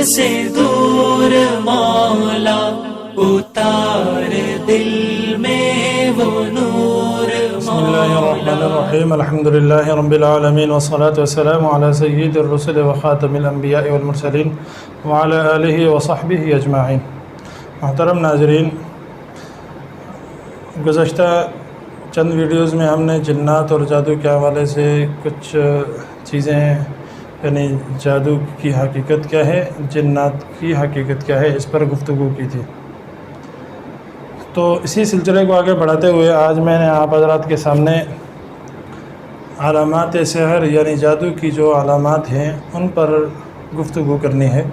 سے دور مولا اتار دل میں وہ نور بسم اللہ الرحمن الرحیم الحمد للہ رب العالمین والصلاة والسلام علی سید الرسل وخاتم الانبیاء والمرسلین وعلی آلہ وصحبہ اجمعین۔ محترم ناظرین، گزشتہ چند ویڈیوز میں ہم نے جنات اور جادو کے حوالے سے کچھ چیزیں، یعنی جادو کی حقیقت کیا ہے، جنات کی حقیقت کیا ہے، اس پر گفتگو کی تھی۔ تو اسی سلسلے کو آگے بڑھاتے ہوئے آج میں نے آپ حضرات کے سامنے علامات سحر یعنی جادو کی جو علامات ہیں ان پر گفتگو کرنی ہے۔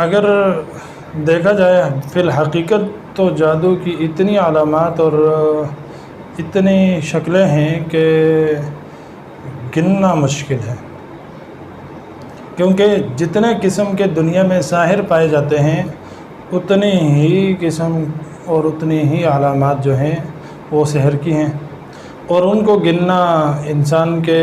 اگر دیکھا جائے فی الحقیقت تو جادو کی اتنی علامات اور اتنی شکلیں ہیں کہ گننا مشکل ہے، کیونکہ جتنے قسم کے دنیا میں ساحر پائے جاتے ہیں اتنی ہی قسم اور اتنی ہی علامات جو ہیں وہ سحر کی ہیں، اور ان کو گننا انسان کے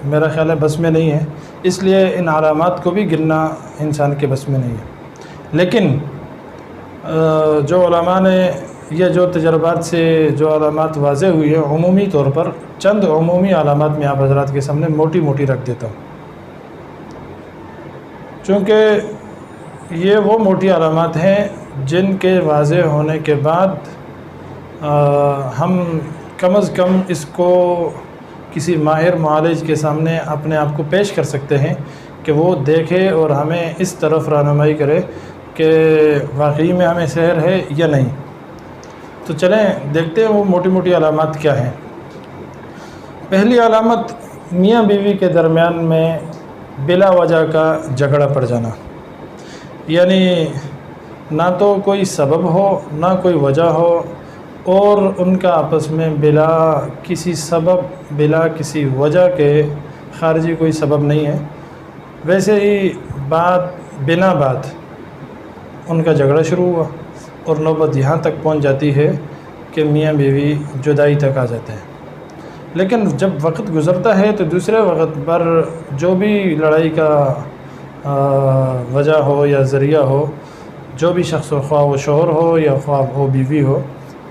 میرا خیال ہے بس میں نہیں ہے، اس لیے ان علامات کو بھی گننا انسان کے بس میں نہیں ہے۔ لیکن جو علماء نے یہ جو تجربات سے جو علامات واضح ہوئی ہیں، عمومی طور پر چند عمومی علامات میں آپ حضرات کے سامنے موٹی موٹی رکھ دیتا ہوں، چونکہ یہ وہ موٹی علامات ہیں جن کے واضح ہونے کے بعد ہم کم از کم اس کو کسی ماہر معالج کے سامنے اپنے آپ کو پیش کر سکتے ہیں کہ وہ دیکھے اور ہمیں اس طرف رہنمائی کرے کہ واقعی میں ہمیں سحر ہے یا نہیں۔ تو چلیں دیکھتے ہیں وہ موٹی موٹی علامات کیا ہیں۔ پہلی علامت، میاں بیوی کے درمیان میں بلا وجہ کا جھگڑا پڑ جانا، یعنی نہ تو کوئی سبب ہو نہ کوئی وجہ ہو، اور ان کا آپس میں بلا کسی سبب بلا کسی وجہ کے خارجی کوئی سبب نہیں ہے، ویسے ہی بنا بات ان کا جھگڑا شروع ہوا اور نوبت یہاں تک پہنچ جاتی ہے کہ میاں بیوی جدائی تک آ جاتے ہیں۔ لیکن جب وقت گزرتا ہے تو دوسرے وقت پر جو بھی لڑائی کا وجہ ہو یا ذریعہ ہو، جو بھی شخص ہو، خواہ وہ شوہر ہو یا خواہ وہ بیوی ہو،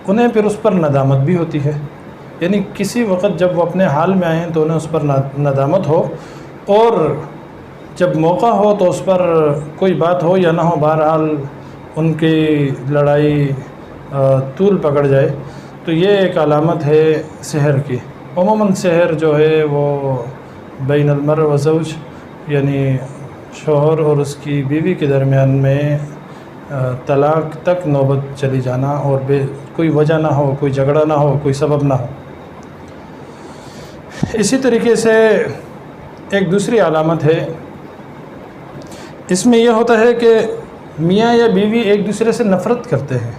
انہیں پھر اس پر ندامت بھی ہوتی ہے، یعنی کسی وقت جب وہ اپنے حال میں آئیں تو انہیں اس پر ندامت ہو، اور جب موقع ہو تو اس پر کوئی بات ہو یا نہ ہو، بہرحال ان کی لڑائی طول پکڑ جائے، تو یہ ایک علامت ہے سحر کی۔ عموماً سحر جو ہے وہ بین المرء و زوج، یعنی شوہر اور اس کی بیوی کے درمیان میں طلاق تک نوبت چلی جانا، اور کوئی وجہ نہ ہو، کوئی جھگڑا نہ ہو، کوئی سبب نہ ہو۔ اسی طریقے سے ایک دوسری علامت ہے، اس میں یہ ہوتا ہے کہ میاں یا بیوی ایک دوسرے سے نفرت کرتے ہیں،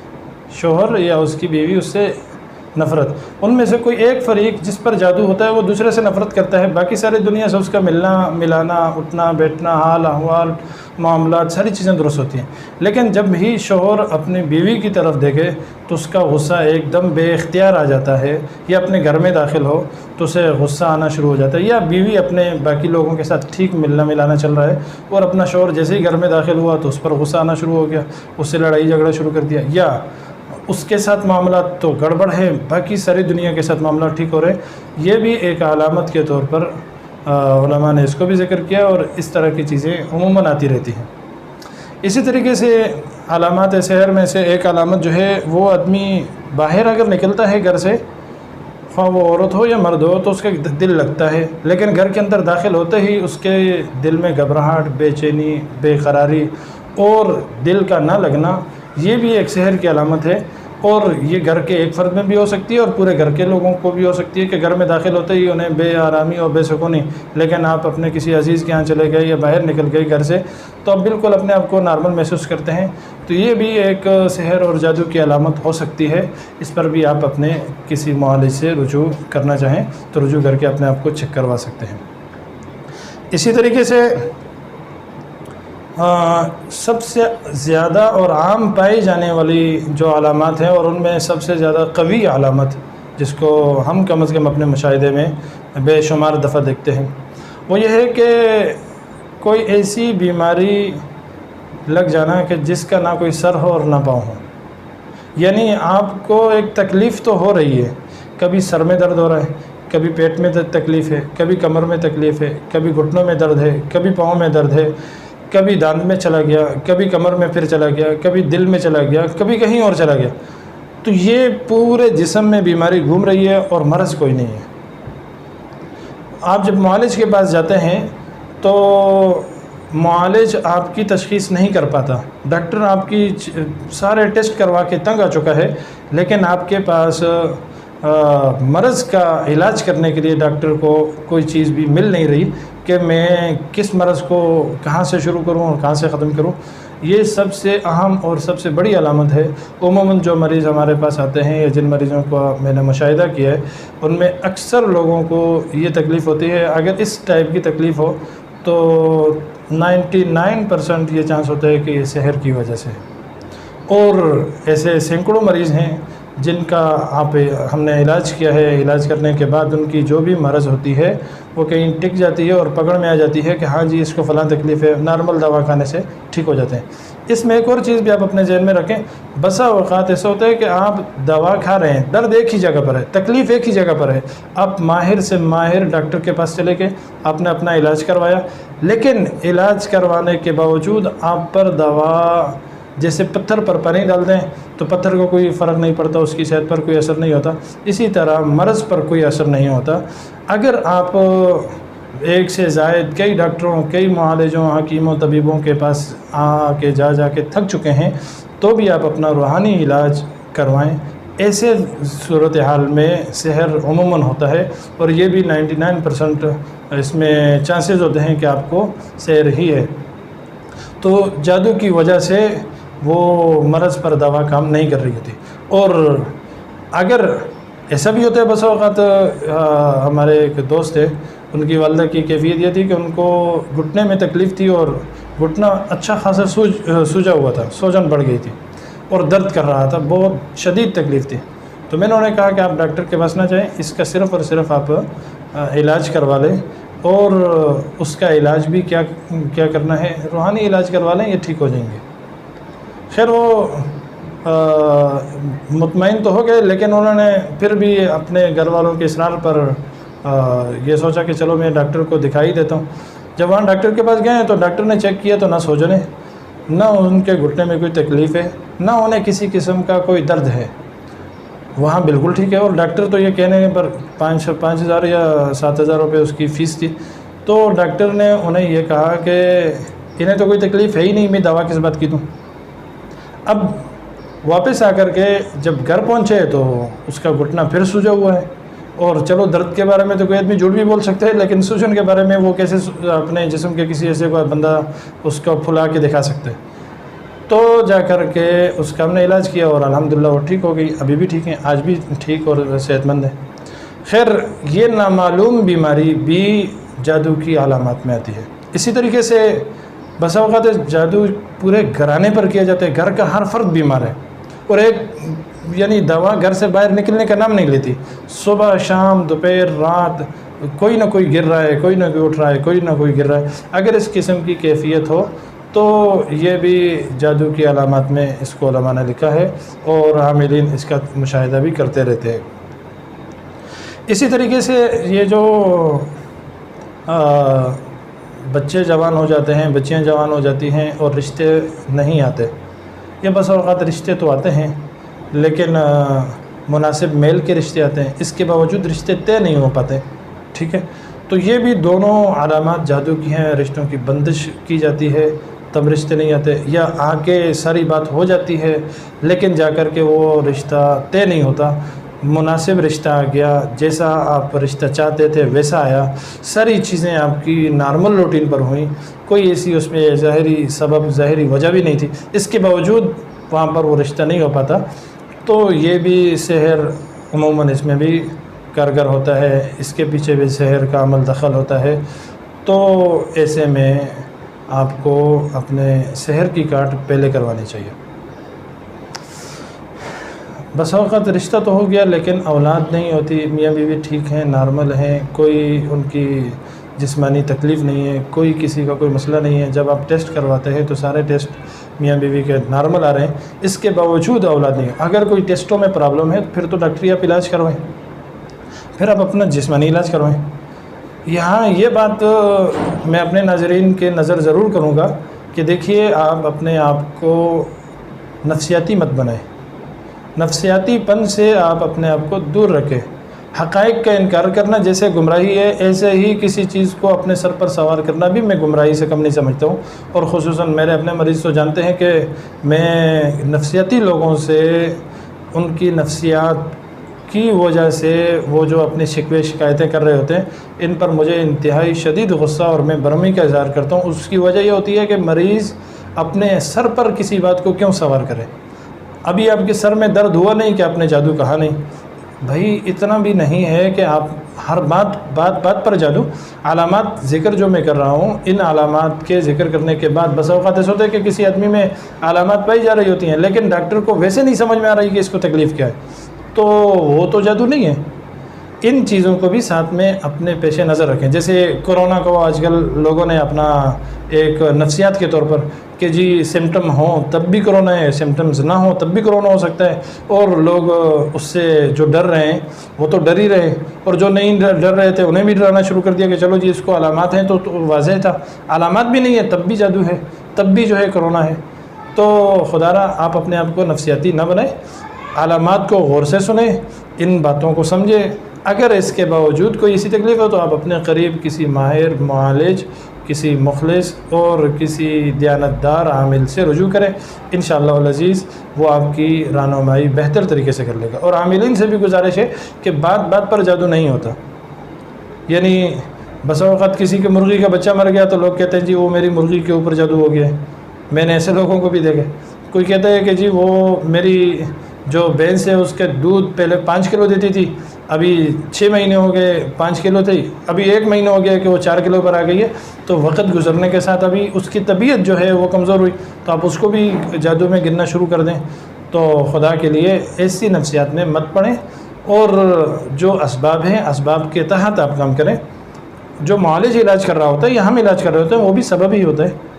شوہر یا اس کی بیوی اس سے نفرت، ان میں سے کوئی ایک فریق جس پر جادو ہوتا ہے وہ دوسرے سے نفرت کرتا ہے، باقی ساری دنیا سے اس کا ملنا ملانا، اٹھنا بیٹھنا، حال احوال، معاملات، ساری چیزیں درست ہوتی ہیں، لیکن جب ہی شوہر اپنی بیوی کی طرف دیکھے تو اس کا غصہ ایک دم بے اختیار آ جاتا ہے، یا اپنے گھر میں داخل ہو تو اسے غصہ آنا شروع ہو جاتا ہے، یا بیوی اپنے باقی لوگوں کے ساتھ ٹھیک ملنا ملانا چل رہا ہے اور اپنا شوہر جیسے ہی گھر میں داخل ہوا تو اس پر غصہ آنا شروع ہو گیا، اس سے لڑائی جھگڑا شروع کر دیا، یا اس کے ساتھ معاملات تو گڑبڑ ہے، باقی ساری دنیا کے ساتھ معاملات ٹھیک ہو رہے ہیں۔ یہ بھی ایک علامت کے طور پر علماء نے اس کو بھی ذکر کیا، اور اس طرح کی چیزیں عموماً آتی رہتی ہیں۔ اسی طریقے سے علامات سحر میں سے ایک علامت جو ہے، وہ آدمی باہر اگر نکلتا ہے گھر سے، خواہ وہ عورت ہو یا مرد ہو، تو اس کا دل لگتا ہے، لیکن گھر کے اندر داخل ہوتے ہی اس کے دل میں گھبراہٹ، بے چینی، بے قراری اور دل کا نہ لگنا، یہ بھی ایک سحر کی علامت ہے، اور یہ گھر کے ایک فرد میں بھی ہو سکتی ہے اور پورے گھر کے لوگوں کو بھی ہو سکتی ہے کہ گھر میں داخل ہوتے ہی انہیں بے آرامی اور بے سکونی، لیکن آپ اپنے کسی عزیز کے ہاں چلے گئے یا باہر نکل گئے گھر سے تو آپ بالکل اپنے آپ کو نارمل محسوس کرتے ہیں، تو یہ بھی ایک سحر اور جادو کی علامت ہو سکتی ہے۔ اس پر بھی آپ اپنے کسی معالج سے رجوع کرنا چاہیں تو رجوع کر کے اپنے آپ کو چیک کروا سکتے ہیں۔ اسی طریقے سے سب سے زیادہ اور عام پائی جانے والی جو علامات ہیں، اور ان میں سب سے زیادہ قوی علامت جس کو ہم کم از کم اپنے مشاہدے میں بے شمار دفعہ دیکھتے ہیں، وہ یہ ہے کہ کوئی ایسی بیماری لگ جانا کہ جس کا نہ کوئی سر ہو اور نہ پاؤں ہو، یعنی آپ کو ایک تکلیف تو ہو رہی ہے، کبھی سر میں درد ہو رہا ہے، کبھی پیٹ میں تکلیف ہے، کبھی کمر میں تکلیف ہے، کبھی گھٹنوں میں درد ہے، کبھی پاؤں میں درد ہے، کبھی دانت میں چلا گیا، کبھی کمر میں پھر چلا گیا، کبھی دل میں چلا گیا، کبھی کہیں اور چلا گیا. تو یہ پورے جسم میں بیماری گھوم رہی ہے اور مرض کوئی نہیں ہے. آپ جب معالج کے پاس جاتے ہیں تو معالج آپ کی تشخیص نہیں کر پاتا. ڈاکٹر آپ کی سارے ٹیسٹ کروا کے تنگ آ چکا ہے، لیکن آپ کے پاس مرض کا علاج کرنے کے لیے ڈاکٹر کو کوئی چیز بھی مل نہیں رہی کہ میں کس مرض کو کہاں سے شروع کروں اور کہاں سے ختم کروں. یہ سب سے اہم اور سب سے بڑی علامت ہے. عموماً جو مریض ہمارے پاس آتے ہیں یا جن مریضوں کو میں نے مشاہدہ کیا ہے ان میں اکثر لوگوں کو یہ تکلیف ہوتی ہے. اگر اس ٹائپ کی تکلیف ہو تو 99% یہ چانس ہوتا ہے کہ یہ سحر کی وجہ سے. اور ایسے سینکڑوں مریض ہیں جن کا ہم نے علاج کیا ہے. علاج کرنے کے بعد ان کی جو بھی مرض ہوتی ہے وہ کہیں ٹک جاتی ہے اور پکڑ میں آ جاتی ہے کہ ہاں جی اس کو فلاں تکلیف ہے، نارمل دوا کھانے سے ٹھیک ہو جاتے ہیں. اس میں ایک اور چیز بھی آپ اپنے ذہن میں رکھیں، بسا اوقات ایسا ہوتا ہے کہ آپ دوا کھا رہے ہیں، درد ایک ہی جگہ پر ہے، تکلیف ایک ہی جگہ پر ہے، آپ ماہر سے ماہر ڈاکٹر کے پاس چلے گئے، آپ نے اپنا علاج کروایا، لیکن علاج کروانے کے باوجود آپ پر دوا جیسے پتھر پر پانی ڈال دیں تو پتھر کو کوئی فرق نہیں پڑتا، اس کی صحت پر کوئی اثر نہیں ہوتا. اسی طرح مرض پر کوئی اثر نہیں ہوتا. اگر آپ ایک سے زائد کئی ڈاکٹروں، کئی معالجوں، حکیموں، طبیبوں کے پاس جا کے تھک چکے ہیں تو بھی آپ اپنا روحانی علاج کروائیں. ایسے صورتحال میں سحر عموماً ہوتا ہے اور یہ بھی 99% اس میں چانسز ہوتے ہیں کہ آپ کو سحر ہی ہے. تو جادو کی وجہ سے وہ مرض پر دوا کام نہیں کر رہی ہوتی. اور اگر ایسا بھی ہوتا ہے بس اوقات ہمارے ایک دوست ہے، ان کی والدہ کی کیفیت یہ تھی کہ ان کو گھٹنے میں تکلیف تھی اور گھٹنا اچھا خاصا سوجا ہوا تھا، سوجن بڑھ گئی تھی اور درد کر رہا تھا، بہت شدید تکلیف تھی. تو میں نے انہیں کہا کہ آپ ڈاکٹر کے پاس نہ جائیں، اس کا صرف اور صرف آپ علاج کروا لیں. اور اس کا علاج بھی کیا کرنا ہے، روحانی علاج کروا لیں، یہ ٹھیک ہو جائیں گے. خیر وہ مطمئن تو ہو گئے، لیکن انہوں نے پھر بھی اپنے گھر والوں کے اصرار پر یہ سوچا کہ چلو میں ڈاکٹر کو دکھائی دیتا ہوں. جب وہاں ڈاکٹر کے پاس گئے تو ڈاکٹر نے چیک کیا تو نہ سوجن ہے، نہ ان کے گھٹنے میں کوئی تکلیف ہے، نہ انہیں کسی قسم کا کوئی درد ہے. وہاں بالکل ٹھیک ہے. اور ڈاکٹر تو یہ کہنے پر 5,000 یا 7,000 روپے اس کی فیس تھی. تو ڈاکٹر نے انہیں یہ کہا کہ انہیں تو کوئی تکلیف ہے ہی نہیں، میں دوا کس بات کی دوں. اب واپس آ کر کے جب گھر پہنچے تو اس کا گھٹنا پھر سوجا ہوا ہے. اور چلو درد کے بارے میں تو کوئی آدمی جھوٹ بھی بول سکتے ہیں، لیکن سوجن کے بارے میں وہ کیسے اپنے جسم کے کسی ایسے کوئی بندہ اس کو پھلا کے دکھا سکتے ہیں. تو جا کر کے اس کا ہم نے علاج کیا اور الحمدللہ وہ ٹھیک ہو گئی. ابھی بھی ٹھیک ہیں، آج بھی ٹھیک اور صحت مند ہے. خیر یہ نامعلوم بیماری بھی جادو کی علامات میں آتی ہے. اسی طریقے سے بسا اوقات جادو پورے گھرانے پر کیا جاتا ہے، گھر کا ہر فرد بیمار ہے اور ایک یعنی دوا گھر سے باہر نکلنے کا نام نہیں لیتی. صبح شام دوپہر رات کوئی نہ کوئی گر رہا ہے، کوئی نہ کوئی اٹھ رہا ہے، کوئی نہ کوئی گر رہا ہے. اگر اس قسم کی کیفیت ہو تو یہ بھی جادو کی علامات میں اس کو علماء نے لکھا ہے اور عاملین اس کا مشاہدہ بھی کرتے رہتے ہیں. اسی طریقے سے یہ جو بچے جوان ہو جاتے ہیں، بچیاں جوان ہو جاتی ہیں اور رشتے نہیں آتے، یہ بس اوقات رشتے تو آتے ہیں لیکن مناسب میل کے رشتے آتے ہیں، اس کے باوجود رشتے طے نہیں ہو پاتے. ٹھیک ہے، تو یہ بھی دونوں علامات جادو کی ہیں. رشتوں کی بندش کی جاتی ہے تب رشتے نہیں آتے، یا آ کے ساری بات ہو جاتی ہے لیکن جا کر کے وہ رشتہ طے نہیں ہوتا. مناسب رشتہ آ گیا، جیسا آپ رشتہ چاہتے تھے ویسا آیا، ساری چیزیں آپ کی نارمل روٹین پر ہوئیں، کوئی ایسی اس میں ظاہری سبب ظاہری وجہ بھی نہیں تھی، اس کے باوجود وہاں پر وہ رشتہ نہیں ہو پاتا. تو یہ بھی سحر عموماً اس میں بھی کارگر ہوتا ہے، اس کے پیچھے بھی سحر کا عمل دخل ہوتا ہے. تو ایسے میں آپ کو اپنے سحر کی کاٹ پہلے کروانی چاہیے. بس اوقات رشتہ تو ہو گیا لیکن اولاد نہیں ہوتی، میاں بیوی ٹھیک ہیں، نارمل ہیں، کوئی ان کی جسمانی تکلیف نہیں ہے، کوئی کسی کا کوئی مسئلہ نہیں ہے. جب آپ ٹیسٹ کرواتے ہیں تو سارے ٹیسٹ میاں بیوی کے نارمل آ رہے ہیں، اس کے باوجود اولاد نہیں ہے. اگر کوئی ٹیسٹوں میں پرابلم ہے پھر تو ڈاکٹری آپ علاج کروائیں، پھر آپ اپنا جسمانی علاج کروائیں. یہاں یہ بات میں اپنے ناظرین کے نظر ضرور کروں گا کہ دیکھیے، آپ اپنے آپ کو نفسیاتی مت بنائیں، نفسیاتی پن سے آپ اپنے آپ کو دور رکھیں. حقائق کا انکار کرنا جیسے گمراہی ہے، ایسے ہی کسی چیز کو اپنے سر پر سوار کرنا بھی میں گمراہی سے کم نہیں سمجھتا ہوں. اور خصوصاً میرے اپنے مریض تو جانتے ہیں کہ میں نفسیاتی لوگوں سے ان کی نفسیات کی وجہ سے وہ جو اپنی شکوے شکایتیں کر رہے ہوتے ہیں، ان پر مجھے انتہائی شدید غصہ اور میں برہمی کا اظہار کرتا ہوں. اس کی وجہ یہ ہوتی ہے کہ مریض اپنے سر پر کسی بات کو کیوں سوار کرے. ابھی آپ کے سر میں درد ہوا نہیں کہ آپ نے جادو کہا نہیں. بھائی اتنا بھی نہیں ہے کہ آپ ہر بات پر جادو. علامات ذکر جو میں کر رہا ہوں، ان علامات کے ذکر کرنے کے بعد بس اوقات ایسا ہوتا ہے کہ کسی آدمی میں علامات پائی جا رہی ہوتی ہیں لیکن ڈاکٹر کو ویسے نہیں سمجھ میں آ رہی کہ اس کو تکلیف کیا ہے، تو وہ تو جادو نہیں ہے. ان چیزوں کو بھی ساتھ میں اپنے پیش نظر رکھیں. جیسے کورونا کو آج کل لوگوں نے اپنا ایک نفسیات کے طور پر کہ جی سمٹم ہوں تب بھی کرونا ہے، سمٹمز نہ ہوں تب بھی کرونا ہو سکتا ہے، اور لوگ اس سے جو ڈر رہے ہیں وہ تو ڈر ہی رہے، اور جو نہیں ڈر رہے تھے انہیں بھی ڈرانا شروع کر دیا کہ چلو جی اس کو علامات ہیں تو واضح تھا. علامات بھی نہیں ہے تب بھی جادو ہے، تب بھی جو ہے کرونا ہے. تو خدا را آپ اپنے آپ کو نفسیاتی نہ بنائیں، علامات کو غور سے سنیں، ان باتوں کو سمجھیں. اگر اس کے باوجود کوئی ایسی تکلیف ہو تو آپ اپنے قریب کسی ماہر معالج، کسی مخلص اور کسی دیانتدار عامل سے رجوع کریں. انشاءاللہ العزیز وہ آپ کی رہنمائی بہتر طریقے سے کر لے گا. اور عاملین سے بھی گزارش ہے کہ بات پر جادو نہیں ہوتا. یعنی بس اوقات کسی کے مرغی کا بچہ مر گیا تو لوگ کہتے ہیں جی وہ میری مرغی کے اوپر جادو ہو گیا ہے. میں نے ایسے لوگوں کو بھی دیکھے. کوئی کہتا ہے کہ جی وہ میری جو بھینس ہے اس کے دودھ پہلے 5 کلو دیتی تھی، ابھی 6 مہینے ہو گئے 5 کلو تھی، ابھی 1 مہینہ ہو گیا کہ وہ 4 کلو پر آ گئی ہے. تو وقت گزرنے کے ساتھ ابھی اس کی طبیعت جو ہے وہ کمزور ہوئی، تو آپ اس کو بھی جادو میں گننا شروع کر دیں. تو خدا کے لیے ایسی نفسیات میں مت پڑیں، اور جو اسباب ہیں اسباب کے تحت آپ کام کریں. جو معالج علاج کر رہا ہوتا ہے یا ہم علاج کر رہے ہوتے ہیں وہ بھی سبب ہی ہوتا ہے،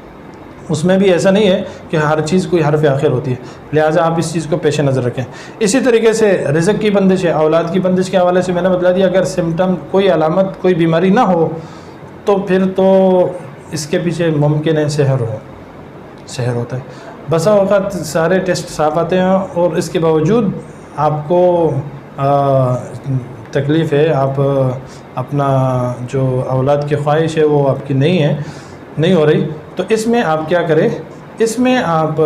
اس میں بھی ایسا نہیں ہے کہ ہر چیز کوئی حرف آخر ہوتی ہے. لہٰذا آپ اس چیز کو پیش نظر رکھیں. اسی طریقے سے رزق کی بندش ہے، اولاد کی بندش کے حوالے سے میں نے بتلا دیا. اگر سمٹم کوئی علامت کوئی بیماری نہ ہو تو پھر تو اس کے پیچھے ممکن ہے سحر ہوتا ہے. بسا اوقات سارے ٹیسٹ صاف آتے ہیں اور اس کے باوجود آپ کو تکلیف ہے، آپ اپنا جو اولاد کی خواہش ہے وہ آپ کی نہیں ہو رہی. تو اس میں آپ کیا کریں، اس میں آپ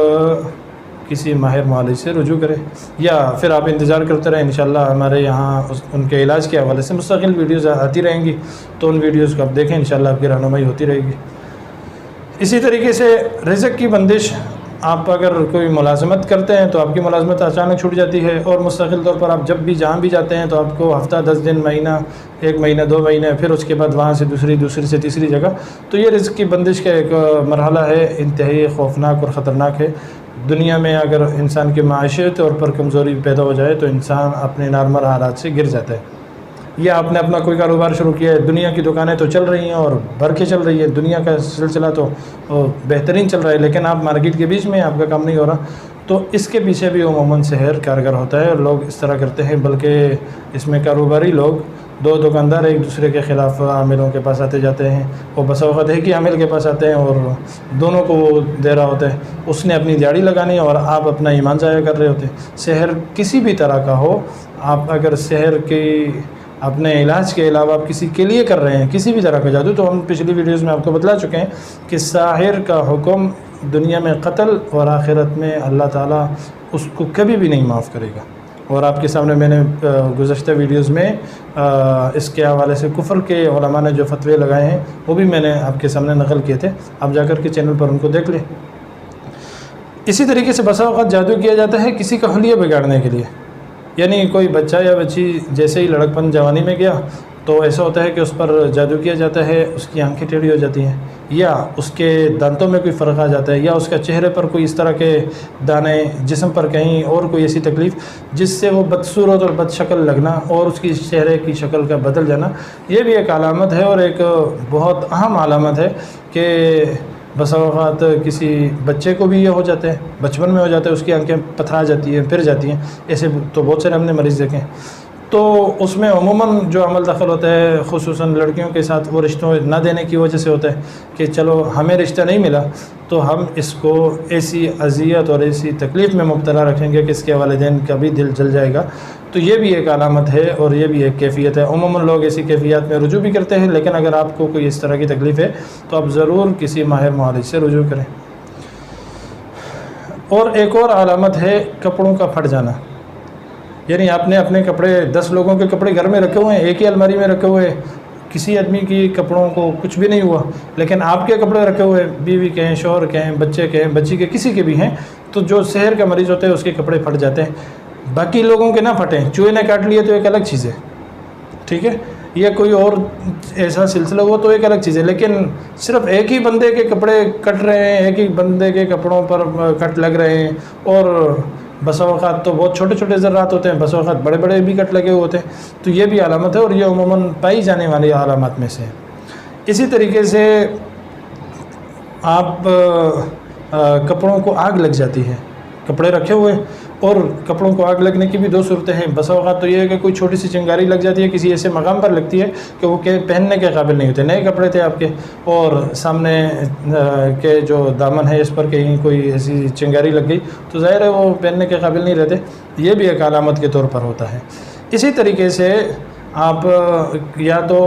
کسی ماہر معالج سے رجوع کریں، یا پھر آپ انتظار کرتے رہیں. انشاءاللہ ہمارے یہاں ان کے علاج کے حوالے سے مستقل ویڈیوز آتی رہیں گی، تو ان ویڈیوز کو آپ دیکھیں، انشاءاللہ آپ کی رہنمائی ہوتی رہے گی. اسی طریقے سے رزق کی بندش، آپ اگر کوئی ملازمت کرتے ہیں تو آپ کی ملازمت اچانک چھوٹ جاتی ہے، اور مستقل طور پر آپ جب بھی جہاں بھی جاتے ہیں تو آپ کو ہفتہ 10 دن، مہینہ، 1 مہینہ، 2 مہینے، پھر اس کے بعد وہاں سے دوسری سے تیسری جگہ. تو یہ رزق کی بندش کا ایک مرحلہ ہے، انتہائی خوفناک اور خطرناک ہے. دنیا میں اگر انسان کے معاشی طور پر کمزوری پیدا ہو جائے تو انسان اپنے نارمل حالات سے گر جاتا ہے. یا آپ نے اپنا کوئی کاروبار شروع کیا ہے، دنیا کی دکانیں تو چل رہی ہیں اور بھر کے چل رہی ہے، دنیا کا سلسلہ تو بہترین چل رہا ہے، لیکن آپ مارکیٹ کے بیچ میں آپ کا کام نہیں ہو رہا، تو اس کے پیچھے بھی عموماً سحر کارگر ہوتا ہے. اور لوگ اس طرح کرتے ہیں، بلکہ اس میں کاروباری لوگ، 2 دکاندار ایک دوسرے کے خلاف عاملوں کے پاس آتے جاتے ہیں، وہ بس اوقات ایک ہی عامل کے پاس آتے ہیں اور دونوں کو وہ دے رہا ہوتا ہے. اس نے اپنی دیہڑی لگانی ہے اور آپ اپنا ایمان ضائع کر رہے ہوتے ہیں. سحر کسی بھی طرح کا ہو، آپ اگر سحر کی اپنے علاج کے علاوہ آپ کسی کے لیے کر رہے ہیں کسی بھی طرح کا جادو، تو ہم پچھلی ویڈیوز میں آپ کو بتلا چکے ہیں کہ ساحر کا حکم دنیا میں قتل اور آخرت میں اللہ تعالیٰ اس کو کبھی بھی نہیں معاف کرے گا. اور آپ کے سامنے میں نے گزشتہ ویڈیوز میں اس کے حوالے سے کفر کے علماء نے جو فتوے لگائے ہیں وہ بھی میں نے آپ کے سامنے نقل کیے تھے، آپ جا کر کے چینل پر ان کو دیکھ لیں. اسی طریقے سے بسا اوقات جادو کیا جاتا ہے کسی کا حلیہ بگاڑنے کے لیے. یعنی کوئی بچہ یا بچی جیسے ہی لڑک پن جوانی میں گیا تو ایسا ہوتا ہے کہ اس پر جادو کیا جاتا ہے، اس کی آنکھیں ٹیڑھی ہو جاتی ہیں، یا اس کے دانتوں میں کوئی فرق آ جاتا ہے، یا اس کا چہرے پر کوئی اس طرح کے دانے، جسم پر کہیں اور کوئی ایسی تکلیف جس سے وہ بدصورت اور بد شکل لگنا اور اس کی چہرے کی شکل کا بدل جانا، یہ بھی ایک علامت ہے، اور ایک بہت اہم علامت ہے کہ بسا اوقات کسی بچے کو بھی یہ ہو جاتے ہیں، بچپن میں ہو جاتا ہے، اس کی آنکھیں پتھرا جاتی ہیں، پھر جاتی ہیں، ایسے تو بہت سارے ہم نے مریض دیکھے ہیں۔ تو اس میں عموماً جو عمل دخل ہوتا ہے خصوصاً لڑکیوں کے ساتھ وہ رشتوں نہ دینے کی وجہ سے ہوتا ہے کہ چلو ہمیں رشتہ نہیں ملا تو ہم اس کو ایسی اذیت اور ایسی تکلیف میں مبتلا رکھیں گے کہ اس کے والدین کا بھی دل جل جائے گا۔ تو یہ بھی ایک علامت ہے اور یہ بھی ایک کیفیت ہے۔ عموماً لوگ ایسی کیفیات میں رجوع بھی کرتے ہیں، لیکن اگر آپ کو کوئی اس طرح کی تکلیف ہے تو آپ ضرور کسی ماہر معالج سے رجوع کریں۔ اور ایک اور علامت ہے کپڑوں کا پھٹ جانا، یعنی آپ نے اپنے کپڑے 10 لوگوں کے کپڑے گھر میں رکھے ہوئے ہیں، ایک ہی الماری میں رکھے ہوئے ہیں، کسی آدمی کی کپڑوں کو کچھ بھی نہیں ہوا، لیکن آپ کے کپڑے رکھے ہوئے ہیں، بیوی کے ہیں، شوہر کے ہیں، بچے کے ہیں، بچی کے، کسی کے بھی ہیں، تو جو سحر کا مریض ہوتا ہے اس کے کپڑے پھٹ جاتے ہیں۔ باقی لوگوں کے نہ پھٹیں، چوہے نے کاٹ لیے تو ایک الگ چیز ہے، ٹھیک ہے، یہ کوئی اور ایسا سلسلہ ہوا تو ایک الگ چیز ہے، لیکن صرف ایک ہی بندے کے کپڑے کٹ رہے ہیں، ایک ہی بندے کے کپڑوں پر کٹ لگ رہے ہیں، اور بسا اوقات تو بہت چھوٹے چھوٹے ذرات ہوتے ہیں، بسا اوقات بڑے بڑے بھی کٹ لگے ہوتے ہیں، تو یہ بھی علامت ہے اور یہ عموماً پائی جانے والی علامات میں سے ہے۔ اسی طریقے سے آپ کپڑوں کو آگ لگ جاتی ہے، کپڑے رکھے ہوئے اور کپڑوں کو آگ لگنے کی بھی 2 صورتیں ہیں۔ بسا اوقات تو یہ ہے کہ کوئی چھوٹی سی چنگاری لگ جاتی ہے، کسی ایسے مقام پر لگتی ہے کہ وہ پہننے کے قابل نہیں ہوتے، نئے کپڑے تھے آپ کے اور سامنے کے جو دامن ہے اس پر کہیں کوئی ایسی چنگاری لگ گئی تو ظاہر ہے وہ پہننے کے قابل نہیں رہتے، یہ بھی ایک علامت کے طور پر ہوتا ہے۔ اسی طریقے سے آپ یا تو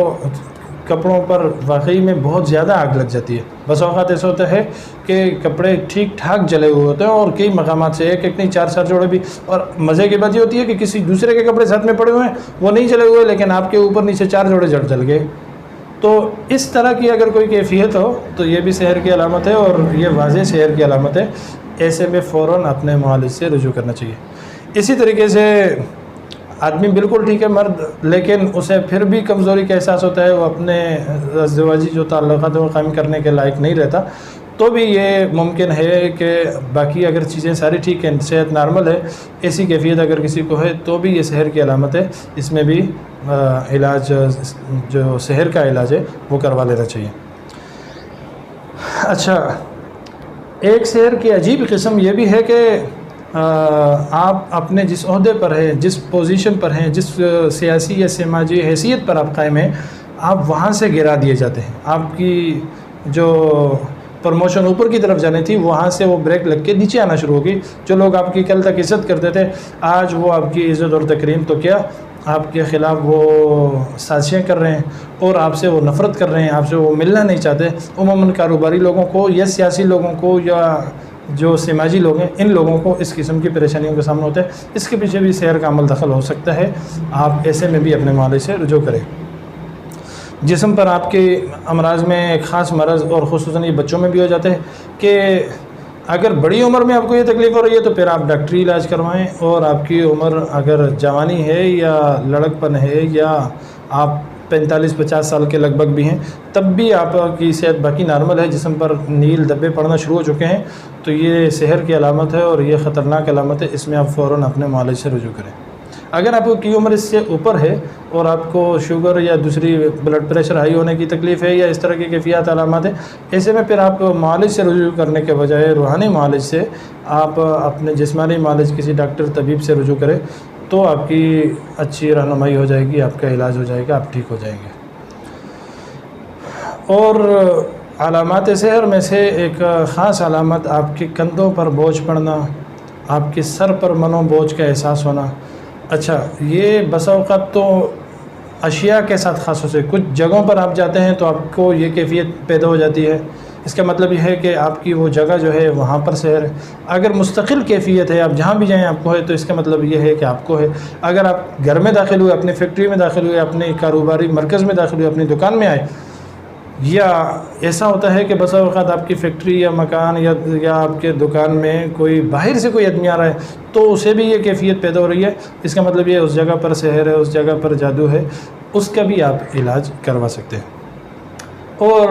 کپڑوں پر واقعی میں بہت زیادہ آگ لگ جاتی ہے، بس اوقات ایسا ہوتا ہے کہ کپڑے ٹھیک ٹھاک جلے ہوئے ہوتے ہیں اور کئی مقامات سے ایک نہیں 4 جوڑے بھی، اور مزے کی بات یہ ہوتی ہے کہ کسی دوسرے کے کپڑے ساتھ میں پڑے ہوئے ہیں وہ نہیں جلے ہوئے لیکن آپ کے اوپر نیچے 4 جوڑے جل گئے۔ تو اس طرح کی اگر کوئی کیفیت ہو تو یہ بھی سحر کی علامت ہے اور یہ واضح سحر کی علامت ہے، ایسے میں فوراً اپنے معالج سے رجوع کرنا چاہیے۔ اسی طریقے سے آدمی بالکل ٹھیک ہے مرد، لیکن اسے پھر بھی کمزوری کا احساس ہوتا ہے، وہ اپنے ازدواجی جو تعلقات ہیں وہ قائم کرنے کے لائق نہیں رہتا، تو بھی یہ ممکن ہے کہ باقی اگر چیزیں ساری ٹھیک ہیں، صحت نارمل ہے، ایسی کیفیت اگر کسی کو ہے تو بھی یہ سحر کی علامت ہے، اس میں بھی علاج جو سحر کا علاج ہے وہ کروا لینا چاہیے۔ اچھا، ایک سحر کی عجیب قسم یہ بھی ہے کہ آپ اپنے جس عہدے پر ہیں، جس پوزیشن پر ہیں، جس سیاسی یا سماجی حیثیت پر آپ قائم ہیں، آپ وہاں سے گرا دیے جاتے ہیں۔ آپ کی جو پروموشن اوپر کی طرف جانی تھی وہاں سے وہ بریک لگ کے نیچے آنا شروع ہوگی۔ جو لوگ آپ کی کل تک عزت کرتے تھے آج وہ آپ کی عزت اور تکریم تو کیا آپ کے خلاف وہ سازشیں کر رہے ہیں اور آپ سے وہ نفرت کر رہے ہیں، آپ سے وہ ملنا نہیں چاہتے۔ عموماً کاروباری لوگوں کو یا سیاسی لوگوں کو یا جو سماجی لوگ ہیں ان لوگوں کو اس قسم کی پریشانیوں کا سامنا ہوتا ہے۔ اس کے پیچھے بھی سحر کا عمل دخل ہو سکتا ہے، آپ ایسے میں بھی اپنے معالج سے رجوع کریں۔ جسم پر آپ کے امراض میں ایک خاص مرض اور خصوصاً یہ بچوں میں بھی ہو جاتے ہیں کہ اگر بڑی عمر میں آپ کو یہ تکلیف ہو رہی ہے تو پھر آپ ڈاکٹری علاج کروائیں، اور آپ کی عمر اگر جوانی ہے یا لڑک پن ہے یا آپ 45-50 سال کے لگ بھگ بھی ہیں تب بھی آپ کی صحت باقی نارمل ہے، جسم پر نیل دبے پڑنا شروع ہو چکے ہیں، تو یہ سحر کی علامت ہے اور یہ خطرناک علامت ہے، اس میں آپ فوراً اپنے معالج سے رجوع کریں۔ اگر آپ کی عمر اس سے اوپر ہے اور آپ کو شوگر یا دوسری بلڈ پریشر ہائی ہونے کی تکلیف ہے یا اس طرح کی کیفیات علامات ہیں، ایسے میں پھر آپ معالج سے رجوع کرنے کے بجائے روحانی معالج سے آپ اپنے جسمانی معالج کسی ڈاکٹر طبیب سے رجوع کریں تو آپ کی اچھی رہنمائی ہو جائے گی، آپ کا علاج ہو جائے گا، آپ ٹھیک ہو جائیں گے۔ اور علامات سحر میں سے ایک خاص علامت آپ کے کندھوں پر بوجھ پڑنا، آپ کے سر پر منو بوجھ کا احساس ہونا۔ اچھا، یہ بسا اوقات تو اشیاء کے ساتھ خاص سے کچھ جگہوں پر آپ جاتے ہیں تو آپ کو یہ کیفیت پیدا ہو جاتی ہے، اس کا مطلب یہ ہے کہ آپ کی وہ جگہ جو ہے وہاں پر سحر ہے۔ اگر مستقل کیفیت ہے، آپ جہاں بھی جائیں آپ کو ہے، تو اس کا مطلب یہ ہے کہ آپ کو ہے۔ اگر آپ گھر میں داخل ہوئے، اپنی فیکٹری میں داخل ہوئے، اپنے کاروباری مرکز میں داخل ہوئے، اپنی دکان میں آئے، یا ایسا ہوتا ہے کہ بسا اوقات آپ کی فیکٹری یا مکان یا آپ کے دکان میں کوئی باہر سے کوئی آدمی آ رہا ہے تو اسے بھی یہ کیفیت پیدا ہو رہی ہے، اس کا مطلب یہ اس جگہ پر سحر ہے، اس جگہ پر جادو ہے، اس کا بھی آپ علاج کروا سکتے ہیں۔ اور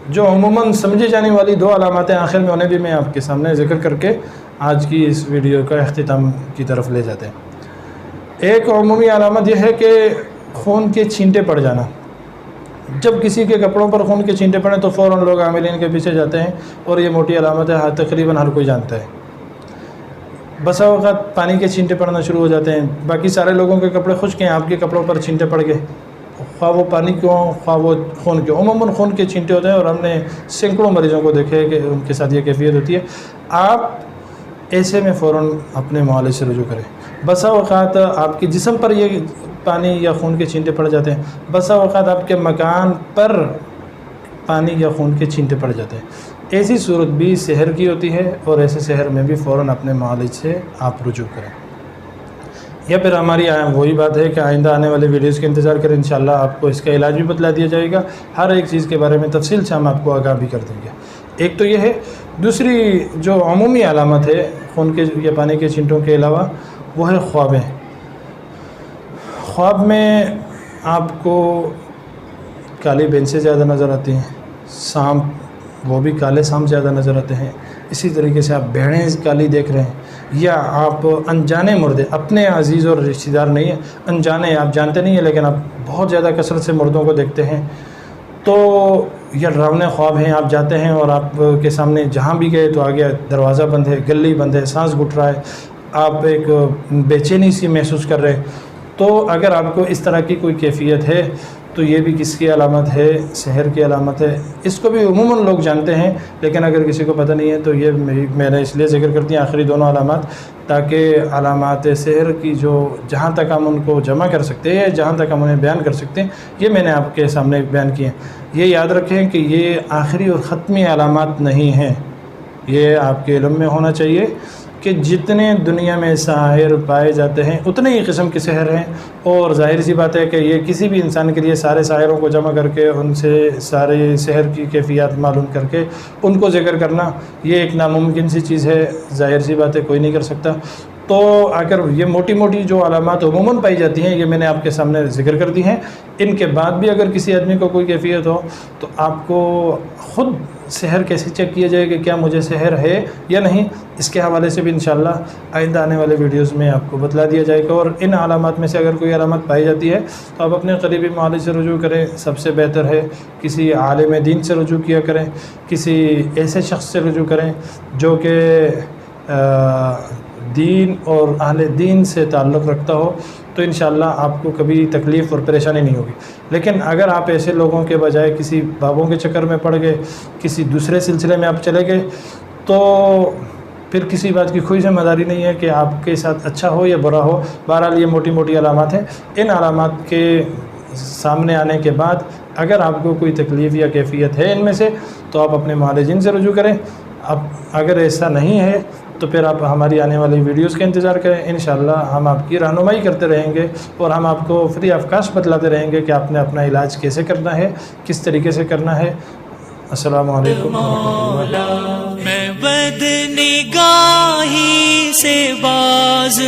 جو عموماً سمجھی جانے والی 2 علامات ہیں آخر میں، انہیں بھی میں آپ کے سامنے ذکر کر کے آج کی اس ویڈیو کا اختتام کی طرف لے جاتے ہیں۔ ایک عمومی علامت یہ ہے کہ خون کے چھینٹے پڑ جانا۔ جب کسی کے کپڑوں پر خون کے چھینٹے پڑیں تو فوراً لوگ عاملین کے پیچھے جاتے ہیں، اور یہ موٹی علامت ہے، تقریباً ہر کوئی جانتا ہے۔ بسا اوقات پانی کے چھینٹے پڑنا شروع ہو جاتے ہیں، باقی سارے لوگوں کے کپڑے خشک ہیں، آپ کے کپڑوں پر چھینٹے پڑ گئے، خواہ وہ پانی کیوں خواہ وہ خون کیوں، عموماً خون کے چھینٹے ہوتے ہیں، اور ہم نے سینکڑوں مریضوں کو دیکھے کہ ان کے ساتھ یہ کیفیت ہوتی ہے۔ آپ ایسے میں فوراً اپنے معالج سے رجوع کریں۔ بسا اوقات آپ کے جسم پر یہ پانی یا خون کے چھینٹے پڑ جاتے ہیں، بسا اوقات آپ کے مکان پر پانی یا خون کے چھینٹے پڑ جاتے ہیں۔ ایسی صورت بھی سحر کی ہوتی ہے، اور ایسے سحر میں بھی فوراً اپنے معالج سے آپ رجوع کریں۔ یا پھر ہماری وہی بات ہے کہ آئندہ آنے والے ویڈیوز کا انتظار کریں، انشاءاللہ آپ کو اس کا علاج بھی بتلا دیا جائے گا، ہر ایک چیز کے بارے میں تفصیل سے ہم آپ کو آگاہ بھی کر دیں گے۔ ایک تو یہ ہے، دوسری جو عمومی علامت ہے خون کے یا پانی کے چھینٹوں کے علاوہ، وہ ہے خوابیں۔ خواب میں آپ کو کالی بینسیں زیادہ نظر آتی ہیں، سانپ، وہ بھی کالے سانپ زیادہ نظر آتے ہیں، اسی طریقے سے آپ بھیڑیں کالی دیکھ رہے ہیں، یا آپ انجانے مردے، اپنے عزیز اور رشتہ دار نہیں ہیں، انجانے آپ جانتے نہیں ہیں لیکن آپ بہت زیادہ کثرت سے مردوں کو دیکھتے ہیں، تو یہ ڈراؤنے خواب ہیں۔ آپ جاتے ہیں اور آپ کے سامنے جہاں بھی گئے تو آگے دروازہ بند ہے، گلی بند ہے، سانس گھٹ رہا ہے، آپ ایک بے چینی سی محسوس کر رہے ہیں۔ تو اگر آپ کو اس طرح کی کوئی کیفیت ہے تو یہ بھی کس کی علامت ہے؟ سحر کی علامت ہے۔ اس کو بھی عموماً لوگ جانتے ہیں، لیکن اگر کسی کو پتہ نہیں ہے تو یہ میں نے اس لیے ذکر کرتی ہیں آخری دونوں علامات، تاکہ علامات سحر کی جو جہاں تک ہم ان کو جمع کر سکتے ہیں، جہاں تک ہم انہیں بیان کر سکتے ہیں، یہ میں نے آپ کے سامنے بیان کیے ہیں۔ یہ یاد رکھیں کہ یہ آخری اور ختمی علامات نہیں ہیں، یہ آپ کے علم میں ہونا چاہیے کہ جتنے دنیا میں ساحر پائے جاتے ہیں اتنے ہی قسم کے سحر ہیں، اور ظاہر سی بات ہے کہ یہ کسی بھی انسان کے لیے سارے ساحروں کو جمع کر کے ان سے سارے سحر کی کیفیات معلوم کر کے ان کو ذکر کرنا، یہ ایک ناممکن سی چیز ہے، ظاہر سی بات ہے کوئی نہیں کر سکتا۔ تو اگر یہ موٹی موٹی جو علامات عموماً پائی جاتی ہیں، یہ میں نے آپ کے سامنے ذکر کر دی ہیں، ان کے بعد بھی اگر کسی آدمی کو کوئی کیفیت ہو تو آپ کو خود سحر کیسے چیک کیا جائے کہ کیا مجھے سحر ہے یا نہیں، اس کے حوالے سے بھی انشاءاللہ آئندہ آنے والے ویڈیوز میں آپ کو بتلا دیا جائے گا۔ اور ان علامات میں سے اگر کوئی علامت پائی جاتی ہے تو آپ اپنے قریبی معالج سے رجوع کریں، سب سے بہتر ہے کسی عالم دین سے رجوع کیا کریں، کسی ایسے شخص سے رجوع کریں جو کہ دین اور اہل دین سے تعلق رکھتا ہو، تو انشاءاللہ آپ کو کبھی تکلیف اور پریشانی نہیں ہوگی۔ لیکن اگر آپ ایسے لوگوں کے بجائے کسی بابوں کے چکر میں پڑ گئے، کسی دوسرے سلسلے میں آپ چلے گئے، تو پھر کسی بات کی کوئی ذمہ داری نہیں ہے کہ آپ کے ساتھ اچھا ہو یا برا ہو۔ بہرحال یہ موٹی موٹی علامات ہیں، ان علامات کے سامنے آنے کے بعد اگر آپ کو کوئی تکلیف یا کیفیت ہے ان میں سے تو آپ اپنے معالجین سے رجوع کریں۔ اب اگر ایسا نہیں ہے تو پھر آپ ہماری آنے والی ویڈیوز کا انتظار کریں، انشاءاللہ ہم آپ کی رہنمائی کرتے رہیں گے، اور ہم آپ کو فری آف کاسٹ بتلاتے رہیں گے کہ آپ نے اپنا علاج کیسے کرنا ہے، کس طریقے سے کرنا ہے۔ السلام علیکم ورحمۃ اللہ۔ میں بد نگاہی سے باز